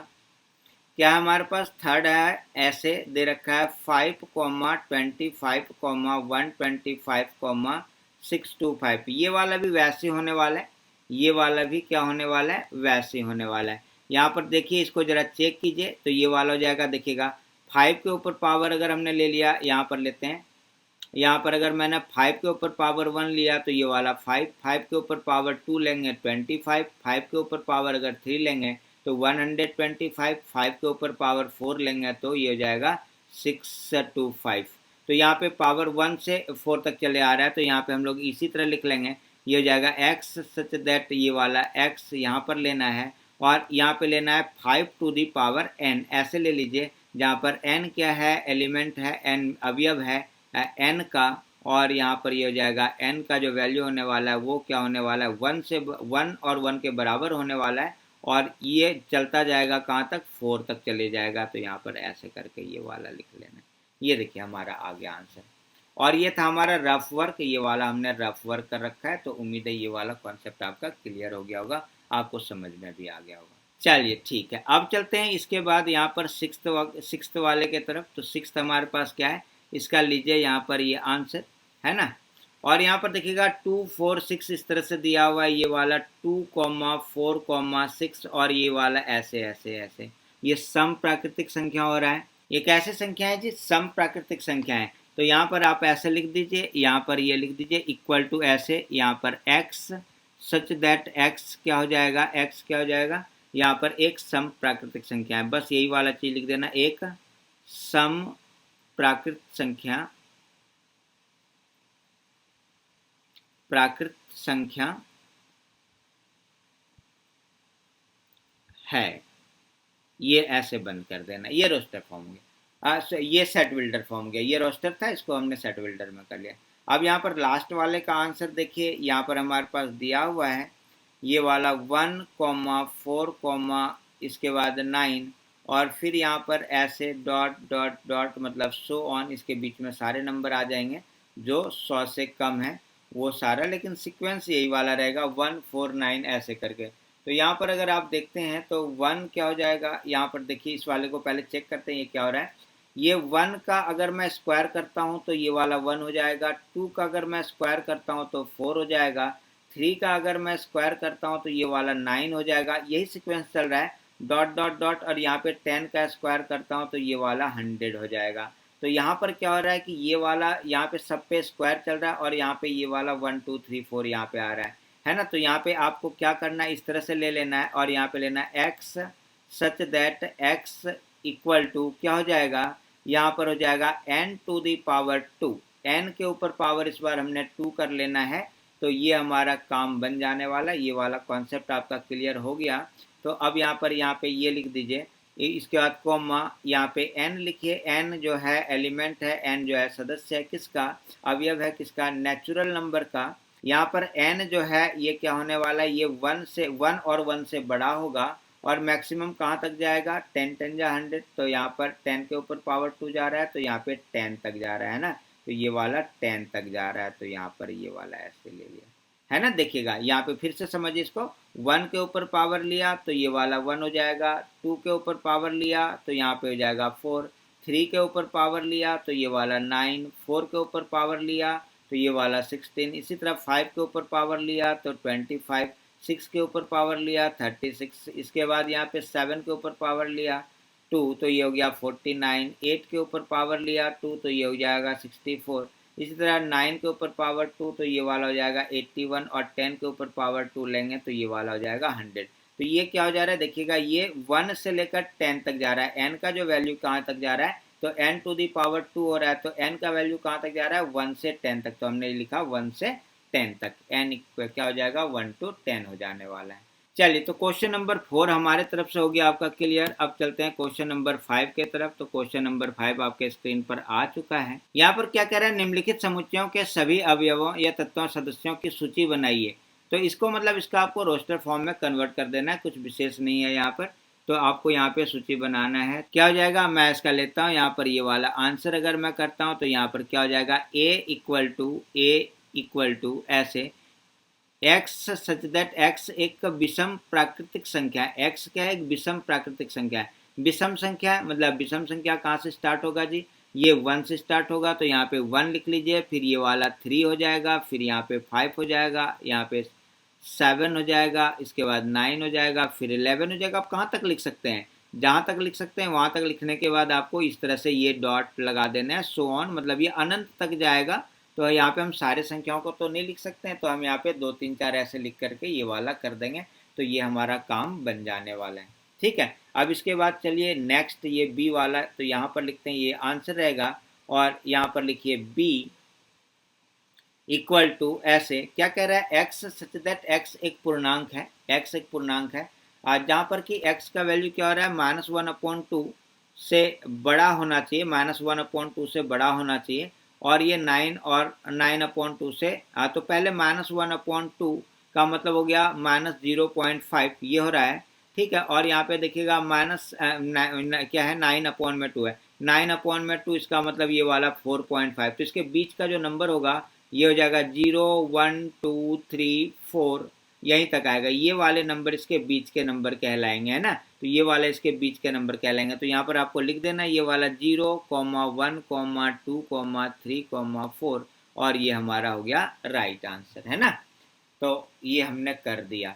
Speaker 1: क्या हमारे पास थर्ड है, ऐसे दे रखा है 5,25,125,625, ये वाला भी वैसे होने वाला है, ये वाला भी क्या होने वाला है, वैसे होने वाला है। यहाँ पर देखिए इसको जरा चेक कीजिए, तो ये वाला हो जाएगा, देखिएगा 5 के ऊपर पावर अगर हमने ले लिया, यहाँ पर लेते हैं, यहाँ पर अगर मैंने 5 के ऊपर पावर 1 लिया तो ये वाला 5, 5 के ऊपर पावर 2 लेंगे 25, 5 के ऊपर पावर अगर 3 लेंगे तो 125, 5 के ऊपर पावर 4 लेंगे तो ये हो जाएगा 625। तो यहाँ पे पावर 1 से 4 तक चले आ रहा है, तो यहाँ पे हम लोग इसी तरह लिख लेंगे, ये हो जाएगा x सच दैट, ये वाला x यहाँ पर लेना है और यहाँ पे लेना है 5 to the power n, ऐसे ले लीजिए, जहाँ पर n क्या है, एलिमेंट है, n अवयव है n का, और यहाँ पर ये हो जाएगा n का जो वैल्यू होने वाला है वो क्या होने वाला है, 1 और 1 के बराबर होने वाला है, और ये चलता जाएगा कहाँ तक, 4 तक चले जाएगा। तो यहाँ पर ऐसे करके ये वाला लिख लेना। ये देखिए हमारा आ गया आंसर। और ये था हमारा रफ वर्क, ये वाला हमने रफ वर्क कर रखा है। तो उम्मीद है ये वाला कॉन्सेप्ट आपका क्लियर हो गया होगा, आपको समझ में भी आ गया होगा। चलिए ठीक है, अब चलते हैं इसके बाद यहाँ पर सिक्स्थ वाले के तरफ। तो सिक्स्थ हमारे पास क्या है, इसका लीजिए यहाँ पर ये आंसर है ना। और यहाँ पर देखिएगा 2 4 6 इस तरह से दिया हुआ है, ये वाला 2, 4, 6, और ये वाला ऐसे ऐसे ऐसे, ये सम प्राकृतिक संख्या हो रहा है। ये कैसे संख्या है जी, सम प्राकृतिक संख्या है। तो यहाँ पर आप ऐसे लिख दीजिए, यहाँ पर ये लिख दीजिए इक्वल टू ऐसे, यहाँ पर x सच दैट x क्या हो जाएगा, x क्या हो जाएगा, यहाँ पर एक सम प्राकृतिक संख्या है, बस यही वाला चीज लिख देना, एक सम प्राकृत संख्या है, ये ऐसे बंद कर देना। ये रोस्टर फॉर्म गया, ये सेट बिल्डर फॉर्म गया, ये रोस्टर था, इसको हमने सेट बिल्डर में कर लिया। अब यहाँ पर लास्ट वाले का आंसर देखिए, यहाँ पर हमारे पास दिया हुआ है ये वाला 1, 4, इसके बाद 9, और फिर यहाँ पर ऐसे डॉट डॉट डॉट मतलब सो ऑन, इसके बीच में सारे नंबर आ जाएंगे जो 100 से कम है वो सारा, लेकिन सीक्वेंस यही वाला रहेगा 149 ऐसे करके। तो यहाँ पर अगर आप देखते हैं तो 1 क्या हो जाएगा, यहाँ पर देखिए इस वाले को पहले चेक करते हैं ये क्या हो रहा है। ये 1 का अगर मैं स्क्वायर करता हूँ तो ये वाला 1 हो जाएगा, 2 का अगर मैं स्क्वायर करता हूँ तो 4 हो जाएगा, 3 का अगर मैं स्क्वायर करता हूँ तो ये वाला 9 हो जाएगा। यही सीक्वेंस चल रहा है, डॉट डॉट डॉट, और यहाँ पे 10 का स्क्वायर करता हूँ तो ये वाला 100 हो जाएगा। तो यहाँ पर क्या हो रहा है कि ये वाला यहाँ पे सब पे स्क्वायर चल रहा है और यहाँ पे ये वाला 1 2 3 4 यहाँ पे आ रहा है ना। तो यहाँ पे आपको क्या करना है, इस तरह से ले लेना है और यहाँ पे लेना है x such that x equal to क्या हो जाएगा, यहाँ पर हो जाएगा n to the power 2, n के ऊपर पावर इस बार हमने 2 कर लेना है। तो ये हमारा काम बन जाने वाला, ये वाला कॉन्सेप्ट आपका क्लियर हो गया। तो अब यहाँ पे ये लिख दीजिए, इसके बाद कॉमा यहाँ पे n लिखिए, n जो है एलिमेंट है, n जो है सदस्य है किसका, अवयव है किसका, नेचुरल नंबर का। यहाँ पर n जो है ये क्या होने वाला है, ये 1 और 1 से बड़ा होगा और मैक्सिमम कहाँ तक जाएगा, 10 10 जा 100। तो यहाँ पर 10 के ऊपर पावर 2 जा रहा है तो यहाँ पे 10 तक जा रहा है ना, तो ये वाला 10 तक जा रहा है, तो यहाँ पर ये वाला ऐसे ले लिया है ना। देखिएगा यहाँ पे फिर से समझिए इसको, 1 के ऊपर पावर लिया तो ये वाला 1 हो जाएगा, 2 के ऊपर पावर लिया तो यहाँ पे हो जाएगा 4, 3 के ऊपर पावर लिया तो ये वाला 9, 4 के ऊपर पावर लिया तो ये वाला 16, इसी तरह 5 के ऊपर पावर लिया तो 25, 6 के ऊपर पावर लिया 36, इसके बाद यहाँ पे 7 के ऊपर पावर लिया 2 तो ये हो गया 49, 8 के ऊपर पावर लिया 2 तो ये हो जाएगा 64, इसी तरह 9 के ऊपर पावर 2 तो ये वाला हो जाएगा 81, और 10 के ऊपर पावर 2 लेंगे तो ये वाला हो जाएगा 100। तो ये क्या हो जा रहा है, देखिएगा ये 1 से लेकर 10 तक जा रहा है, n का जो वैल्यू कहाँ तक जा रहा है, तो n टू दी पावर 2 हो रहा है, तो n का वैल्यू कहाँ तक जा रहा है, 1 से 10 तक। तो हमने लिखा 1 से 10 तक, n क्या हो जाएगा 1 to 10 हो जाने वाला है। चलिए, तो क्वेश्चन नंबर 4 हमारे तरफ से हो गया आपका क्लियर। अब चलते हैं क्वेश्चन नंबर 5 के तरफ। तो क्वेश्चन नंबर 5 आपके स्क्रीन पर आ चुका है। यहाँ पर क्या कह रहा है, निम्नलिखित समुच्चयों के सभी अवयवों या तत्वों सदस्यों की सूची बनाइए। तो इसको मतलब इसका आपको रोस्टर फॉर्म में कन्वर्ट कर देना है, कुछ विशेष नहीं है यहाँ पर। तो आपको यहाँ पे सूची बनाना है, क्या हो जाएगा, मैं इसका लेता हूँ यहाँ पर ये वाला आंसर अगर मैं करता हूँ तो यहाँ पर क्या हो जाएगा, a इक्वल टू ऐसे x सच दैट x एक विषम प्राकृतिक संख्या है। x क्या है, एक विषम प्राकृतिक संख्या है। विषम संख्या मतलब विषम संख्या कहाँ से स्टार्ट होगा जी, ये 1 से स्टार्ट होगा, तो यहाँ पे 1 लिख लीजिए, फिर ये वाला 3 हो जाएगा, फिर यहाँ पे 5 हो जाएगा, यहाँ पे 7 हो जाएगा, इसके बाद 9 हो जाएगा, फिर 11 हो जाएगा। आप कहाँ तक लिख सकते हैं, जहाँ तक लिख सकते हैं वहाँ तक लिखने के बाद आपको इस तरह से ये डॉट लगा देना है, सो ऑन, मतलब ये अनंत तक जाएगा। तो यहाँ पे हम सारे संख्याओं को तो नहीं लिख सकते हैं, तो हम यहाँ पे 2 3 4 ऐसे लिख करके ये वाला कर देंगे, तो ये हमारा काम बन जाने वाला है। ठीक है, अब इसके बाद चलिए नेक्स्ट ये बी वाला, तो यहाँ पर लिखते हैं ये आंसर रहेगा, और यहाँ पर लिखिए बी इक्वल टू ऐसे क्या कह रहा है, x सच दैट x एक पूर्णांक है, x एक पूर्णांक है, आज जहाँ पर कि x का वैल्यू क्या हो रहा है, -1/2 से बड़ा होना चाहिए, -1/2 से बड़ा होना चाहिए, और ये 9 और 9/2 से तो पहले -1/2 का मतलब हो गया -0.5 ये हो रहा है। ठीक है, और यहाँ पे देखिएगा माइनस क्या है, 9/2 है, 9/2 इसका मतलब ये वाला 4.5, तो इसके बीच का जो नंबर होगा ये हो जाएगा 0 1 2 3 4, यहीं तक आएगा। ये वाले नंबर इसके बीच के नंबर कहलाएंगे, है ना, तो ये वाले इसके बीच के नंबर कहलाएंगे। तो यहाँ पर आपको लिख देना ये वाला 0, 1, 2, 3, 4, और ये हमारा हो गया राइट आंसर, है ना। तो ये हमने कर दिया।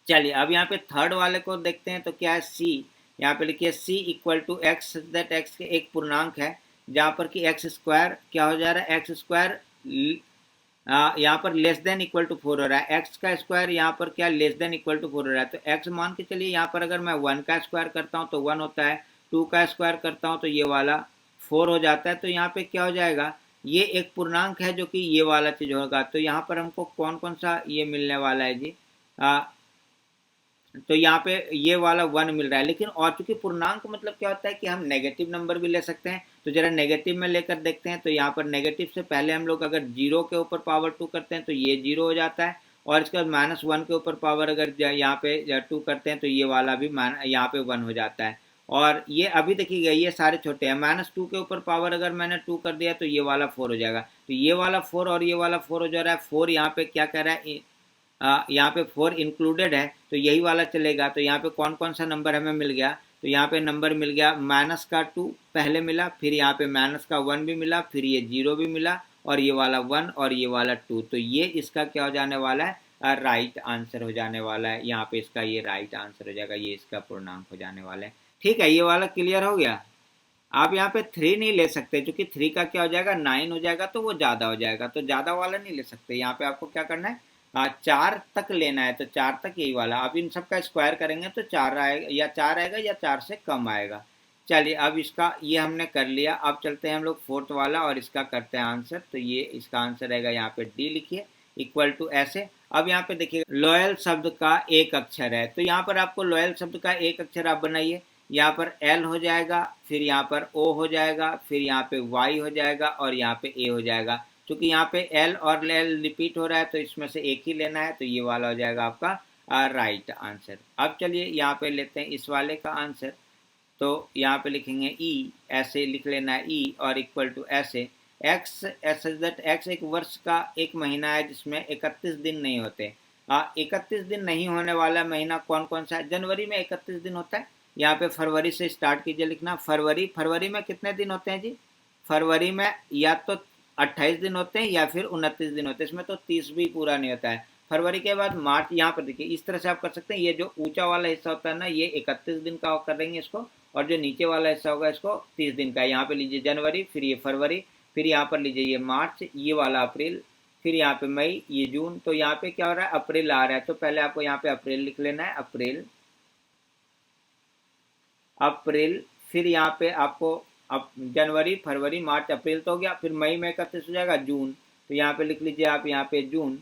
Speaker 1: चलिए, अब यहाँ पे थर्ड वाले को देखते हैं, तो क्या है, सी, यहाँ पे लिखिए C equal to X that X के एक पूर्णांक है, जहाँ पर कि एक्स स्क्वायर क्या हो जा रहा है, एक्स स्क्वायर यहाँ पर लेस देन इक्वल टू 4 हो रहा है, एक्स का स्क्वायर यहाँ पर क्या लेस देन इक्वल टू 4 हो रहा है। तो एक्स मान के चलिए, यहाँ पर अगर मैं 1 का स्क्वायर करता हूँ तो 1 होता है, 2 का स्क्वायर करता हूँ तो ये वाला 4 हो जाता है। तो यहाँ पे क्या हो जाएगा, ये एक पूर्णांक है जो कि ये वाला चीज़ होगा। तो यहाँ पर हमको कौन कौन सा ये मिलने वाला है जी, तो यहाँ पे ये वाला 1 मिल रहा है। लेकिन और चूंकि पूर्णांक मतलब क्या होता है कि हम नेगेटिव नंबर भी ले सकते हैं, तो जरा नेगेटिव में लेकर देखते हैं। तो यहाँ पर नेगेटिव से पहले हम लोग अगर 0 के ऊपर पावर 2 करते हैं तो ये 0 हो जाता है, और इसके बाद -1 के ऊपर पावर अगर यहाँ पे 2 करते हैं तो ये वाला भी यहाँ पे 1 हो जाता है। और ये अभी देखिएगा ये सारे छोटे हैं, -2 के ऊपर पावर अगर मैंने 2 कर दिया तो ये वाला 4 हो जाएगा। तो ये वाला 4 और ये वाला 4 हो जा रहा है। 4 यहाँ पे क्या कह रहा है, यहाँ पे 4 इंक्लूडेड है तो यही वाला चलेगा। तो यहाँ पे कौन कौन सा नंबर हमें मिल गया, तो यहाँ पे नंबर मिल गया -2 पहले मिला, फिर यहाँ पे -1 भी मिला, फिर ये 0 भी मिला, और ये वाला 1 और ये वाला 2। तो ये इसका क्या हो जाने वाला है, राइट आंसर हो जाने वाला है। यहाँ पे इसका ये राइट आंसर हो जाएगा, ये इसका पूर्णांक हो जाने वाला है। ठीक है, ये वाला क्लियर हो गया। आप यहाँ पे 3 नहीं ले सकते क्योंकि 3 का क्या हो जाएगा, 9 हो जाएगा, तो वो ज़्यादा हो जाएगा, तो ज़्यादा वाला नहीं ले सकते। यहाँ पे आपको क्या करना है, 4 तक लेना है, तो 4 तक यही वाला। अब इन सब का स्क्वायर करेंगे तो 4 आएगा, या 4 आएगा या 4 से कम आएगा। चलिए अब इसका ये हमने कर लिया। अब चलते हैं हम लोग 4th वाला और इसका करते हैं आंसर। तो ये इसका आंसर रहेगा, यहाँ पे डी लिखिए, इक्वल टू ऐसे। अब यहाँ पे देखिए लॉयल शब्द का एक अक्षर है, तो यहाँ पर आपको लॉयल शब्द का एक अक्षर आप बनाइए। यहाँ पर एल हो जाएगा, फिर यहाँ पर ओ हो जाएगा, फिर यहाँ पे वाई हो जाएगा, और यहाँ पे ए हो जाएगा। क्योंकि यहाँ पे एल और एल रिपीट हो रहा है तो इसमें से एक ही लेना है, तो ये वाला हो जाएगा आपका राइट आंसर। अब चलिए यहाँ पे लेते हैं इस वाले का आंसर। तो यहाँ पे लिखेंगे ई, ऐसे लिख लेना है ई, और इक्वल टू ऐसे एक्स, ऐसे दैट एक्स एक वर्ष का एक महीना है जिसमें 31 दिन नहीं होते। 31 दिन नहीं होने वाला महीना कौन कौन सा है, जनवरी में 31 दिन होता है। यहाँ पे फरवरी से स्टार्ट कीजिए लिखना, फरवरी में कितने दिन होते हैं जी, फरवरी में या तो 28 दिन होते हैं या फिर 29 दिन होते हैं, इसमें तो 30 भी पूरा नहीं होता है। फरवरी के बाद मार्च, यहाँ पर देखिए इस तरह से आप कर सकते हैं। ये जो ऊंचा वाला हिस्सा होता है ना, ये 31 दिन का कर देंगे इसको, और जो नीचे वाला हिस्सा होगा इसको 30 दिन का। यहाँ पे लीजिए जनवरी, फिर ये फरवरी, फिर यहाँ पर लीजिए ये मार्च, ये वाला अप्रैल, फिर यहाँ पे मई, ये जून। तो यहाँ पे क्या हो रहा है, अप्रैल आ रहा है, तो पहले आपको यहाँ पे अप्रैल लिख लेना है, अप्रैल, अप्रैल। फिर यहाँ पे आपको अब जनवरी फरवरी मार्च अप्रैल तो हो गया, फिर मई में 31 हो जाएगा, जून। तो यहाँ पे लिख लीजिए आप, यहाँ पे जून,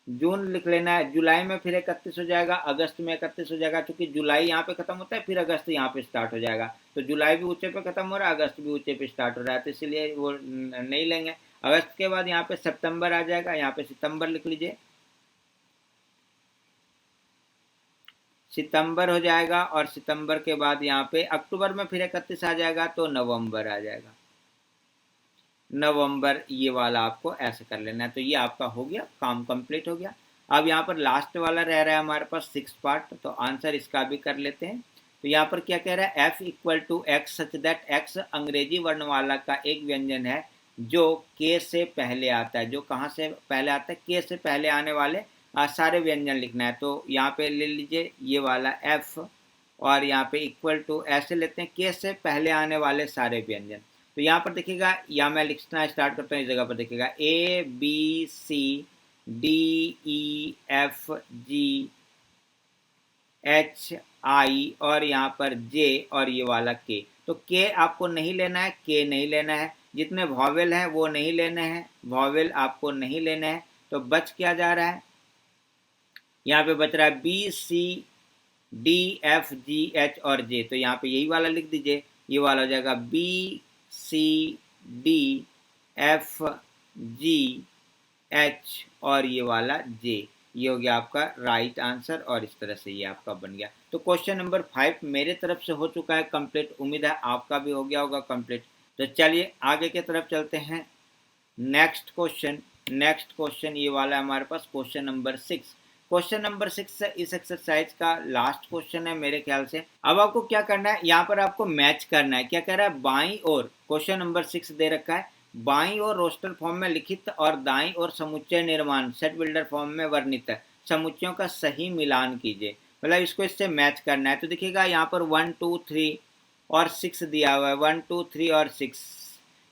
Speaker 1: जून लिख लेना है। जुलाई में फिर 31 हो जाएगा, अगस्त में 31 हो जाएगा, क्योंकि जुलाई यहाँ पे खत्म होता है, फिर अगस्त यहाँ पे स्टार्ट हो जाएगा। तो जुलाई भी ऊंचे पे खत्म हो रहा है, अगस्त भी ऊंचे पे स्टार्ट हो रहा है, तो इसलिए वो नहीं लेंगे। अगस्त के बाद यहाँ पे सितंबर आ जाएगा, यहाँ पे सितंबर लिख लीजिए, सितंबर हो जाएगा, और सितंबर के बाद यहाँ पे अक्टूबर में फिर 31 आ जाएगा, तो नवंबर आ जाएगा, नवंबर। ये वाला आपको ऐसे कर लेना है। तो ये आपका हो गया, काम कंप्लीट हो गया। अब यहाँ पर लास्ट वाला रह रहा है हमारे पास 6th पार्ट, तो आंसर इसका भी कर लेते हैं। तो यहाँ पर क्या कह रहा है, f equal to x such that x अंग्रेजी वर्णमाला का एक व्यंजन है जो के से पहले आता है। जो कहाँ से पहले आता है, के से पहले आने वाले सारे व्यंजन लिखना है। तो यहाँ पे ले लीजिए ये वाला f, और यहाँ पे इक्वल टू ऐसे लेते हैं, के से पहले आने वाले सारे व्यंजन। तो यहाँ पर देखिएगा, या मैं लिखना स्टार्ट करता हूँ, इस जगह पर देखिएगा A B C D E F G H I, और यहाँ पर जे, और ये वाला के। तो के आपको नहीं लेना है, के नहीं लेना है। जितने वॉवेल हैं वो नहीं लेने हैं, वॉवेल आपको नहीं लेने हैं। तो बच क्या जा रहा है, यहाँ पे बच रहा है B C D F G H और जे। तो यहाँ पे यही वाला लिख दीजिए, ये वाला हो जाएगा B C D F G H और ये वाला जे। ये हो गया आपका राइट आंसर, और इस तरह से ये आपका बन गया। तो क्वेश्चन नंबर 5 मेरे तरफ से हो चुका है कंप्लीट, उम्मीद है आपका भी हो गया होगा कंप्लीट। तो चलिए आगे की तरफ चलते हैं। नेक्स्ट क्वेश्चन ये वाला है हमारे पास, क्वेश्चन नंबर 6। क्वेश्चन नंबर 6 इस एक्सरसाइज का लास्ट क्वेश्चन है मेरे ख्याल से। अब आपको क्या करना है, यहाँ पर आपको मैच करना है। क्या कह रहा है, बाईं ओर, क्वेश्चन नंबर 6 दे रखा है, बाईं ओर रोस्टर फॉर्म में लिखित और दाईं ओर समुच्चय निर्माण सेट बिल्डर फॉर्म में वर्णित समुच्चयों का सही मिलान कीजिए। मतलब इसको इससे मैच करना है। तो देखिएगा यहाँ पर 1 2 3 और 6 दिया हुआ है, 1 2 3 और 6,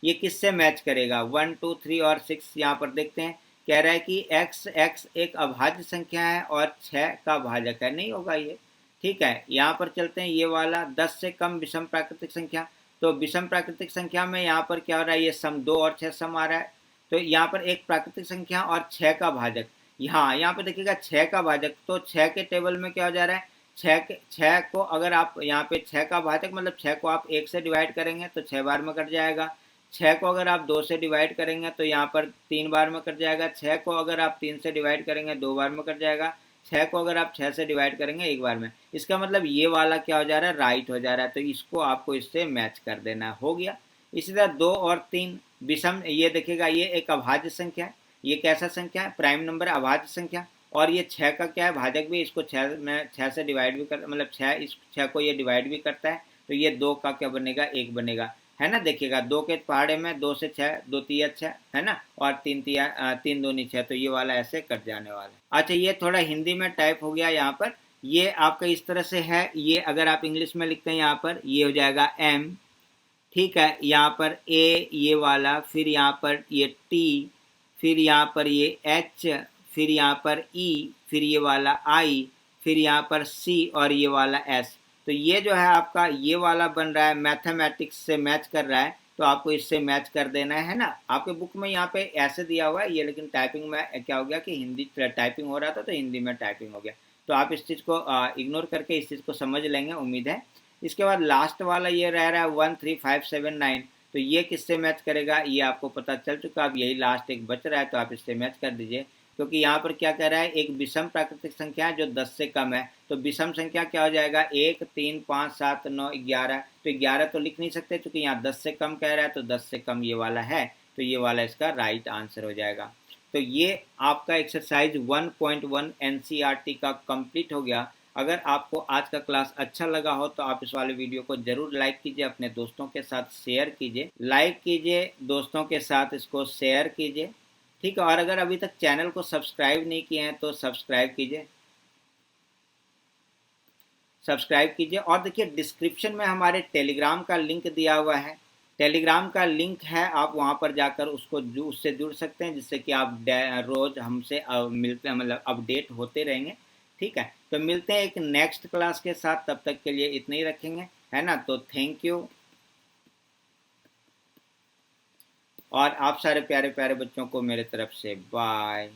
Speaker 1: ये किससे मैच करेगा, 1 2 3 और 6। यहाँ पर देखते हैं, कह रहा है कि x एक अभाज्य संख्या है और 6 का भाजक है, नहीं होगा ये। ठीक है, यहाँ पर चलते हैं, ये वाला 10 से कम विषम प्राकृतिक संख्या। तो विषम प्राकृतिक संख्या में यहाँ पर क्या हो रहा है, ये सम 2 और 6 सम आ रहा है। तो यहाँ पर एक प्राकृतिक संख्या और 6 का भाजक, यहाँ पर देखिएगा 6 का भाजक। तो 6 के टेबल में क्या हो जा रहा है, 6 को अगर आप यहाँ पे 6 का भाजक मतलब 6 को आप 1 से डिवाइड करेंगे तो 6 बार में कट जाएगा। 6 को अगर आप 2 से डिवाइड करेंगे तो यहाँ पर 3 बार में कट जाएगा। 6 को अगर आप 3 से डिवाइड करेंगे 2 बार में कट जाएगा। 6 को अगर आप 6 से डिवाइड करेंगे एक बार में, इसका मतलब ये वाला क्या हो जा रहा है, राइट हो जा रहा है, तो इसको आपको इससे मैच कर देना, हो गया। इसी तरह 2 और 3 विषम, ये देखिएगा ये एक अभाज्य संख्या है, ये कैसा संख्या है, प्राइम नंबर अभाज्य संख्या। और ये 6 का क्या है, भाजक भी, इसको 6 में 6 से डिवाइड भी कर, मतलब 6 इस 6 को ये डिवाइड भी करता है, तो ये 2 का क्या बनेगा, 1 बनेगा, है ना। देखिएगा 2 के पहाड़े में 2 से 6, 2 तिया 6 है ना, और 3 दूनी 6, तो ये वाला ऐसे कट जाने वाला है। अच्छा ये थोड़ा हिंदी में टाइप हो गया यहाँ पर, ये आपका इस तरह से है, ये अगर आप इंग्लिश में लिखते हैं यहाँ पर ये हो जाएगा M, ठीक है, यहाँ पर A ये वाला, फिर यहाँ पर ये T, फिर यहाँ पर ये H, फिर यहाँ पर E, फिर ये वाला I, फिर यहाँ पर C और ये वाला S। तो ये जो है आपका ये वाला बन रहा है, मैथमेटिक्स से मैच कर रहा है, तो आपको इससे मैच कर देना है ना। आपके बुक में यहाँ पे ऐसे दिया हुआ है ये, लेकिन टाइपिंग में क्या हो गया कि हिंदी टाइपिंग हो रहा था तो हिंदी में टाइपिंग हो गया, तो आप इस चीज़ को इग्नोर करके इस चीज़ को समझ लेंगे, उम्मीद है। इसके बाद लास्ट वाला ये रह रहा है 13579, तो ये किससे मैच करेगा ये आपको पता चल चुका, अब यही लास्ट एक बच रहा है, तो आप इससे मैच कर दीजिए, क्योंकि यहाँ पर क्या कह रहा है, एक विषम प्राकृतिक संख्या है जो 10 से कम है, तो विषम संख्या क्या हो जाएगा, 1 3 5 7 9 11, तो 11 तो लिख नहीं सकते क्योंकि यहाँ 10 से कम कह रहा है, तो 10 से कम ये वाला है, तो ये वाला इसका राइट आंसर हो जाएगा। तो ये आपका एक्सरसाइज 1.1 एनसीईआरटी का कंप्लीट हो गया। अगर आपको आज का क्लास अच्छा लगा हो तो आप इस वाले वीडियो को जरूर लाइक कीजिए, अपने दोस्तों के साथ शेयर कीजिए, लाइक कीजिए, दोस्तों के साथ इसको शेयर कीजिए, ठीक है। और अगर अभी तक चैनल को सब्सक्राइब नहीं किए हैं तो सब्सक्राइब कीजिए, सब्सक्राइब कीजिए। और देखिए डिस्क्रिप्शन में हमारे टेलीग्राम का लिंक दिया हुआ है, टेलीग्राम का लिंक है, आप वहां पर जाकर उससे जुड़ सकते हैं, जिससे कि आप रोज़ हमसे मिलते हैं, मतलब अपडेट होते रहेंगे, ठीक है। तो मिलते हैं एक नेक्स्ट क्लास के साथ, तब तक के लिए इतने ही रखेंगे, है ना। तो थैंक यू, और आप सारे प्यारे प्यारे बच्चों को मेरे तरफ से बाय।